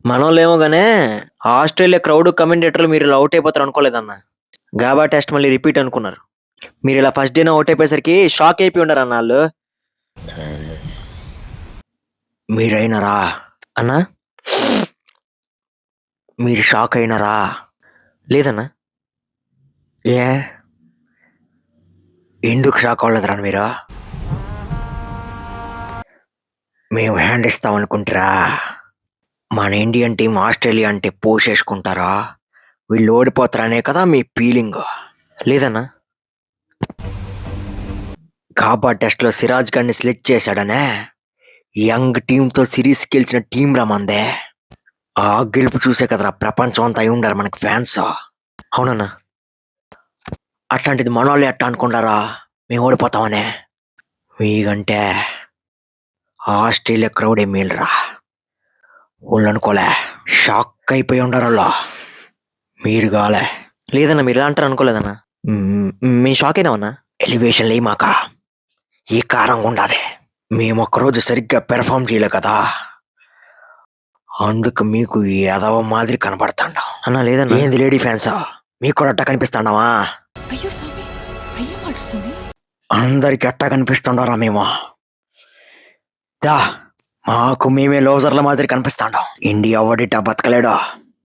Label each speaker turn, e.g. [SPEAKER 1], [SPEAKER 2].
[SPEAKER 1] మనోళ్ళేమో గానే Australia crowd కమెంటేటర్లు మీరు ఇలా అవుట్ అయిపోతారు అనుకోలేదన్న. గాబా టెస్ట్ మళ్ళీ రిపీట్ అనుకున్నారు. మీరు ఇలా ఫస్ట్ డేనే అవుట్ అయిపోయేసరికి షాక్ అయిపోయి ఉండారన్న ఆళ్ళు. మీరైనారా అన్నా? మీరు షాక్ అయినారా? లేదన్నా. ఏ? ఎందుకు షాక్ అవ్వలేదురా మీరు? మేము హ్యాండ్ ఇస్తాం అనుకుంటారా? మన ఇండియన్ టీం ఆస్ట్రేలియా అంటే పోసేసుకుంటారా? వీళ్ళు ఓడిపోతారనే కదా మీ ఫీలింగ్. లేదన్నా. కాబా టెస్ట్లో సిరాజ్ ఖాన్ని సెలెక్ట్ చేశాడనే యంగ్ టీంతో సిరీస్ గెలిచిన టీం రా మందే. ఆ గెలుపు చూసే కదరా ప్రపంచం అంతా అయి ఉండారు మనకి ఫ్యాన్స్. అవునన్నా. అట్లాంటిది మనోళ్ళు ఎట్టా అనుకుంటారా మేము ఓడిపోతామనే? మీకంటే ఆస్ట్రేలియా క్రౌడే మేలురా. వాళ్ళు అనుకోలే, షాక్ అయిపోయి ఉండారు. మీరు కాలే. లేదన్నా, మీరు ఇలా అంటారు అనుకోలేదన్నా. మేము షాక్ అయినామన్నా. ఎలివేషన్ లే మాక ఈ కారంగా ఉండాలి. మేము ఒక్కరోజు సరిగ్గా పెర్ఫామ్ చేయలే కదా, అందుకు మీకు ఎదవ మాదిరి కనపడతాండా అన్నా. లేదన్నా. ఏంది లేడీ ఫ్యాన్సా? మీకు కూడా అట్టా కనిపిస్తాండావా?
[SPEAKER 2] అయ్యో స్వామి, అయ్యో మాట స్వామి.
[SPEAKER 1] అందరికి అట్టా కనిపిస్తుండారా మేము? దా, మాకు మేమే లోజర్ల మాదిరి కనిపిస్తాండాం. ఇండియా ఓడిటా బతకలేడా?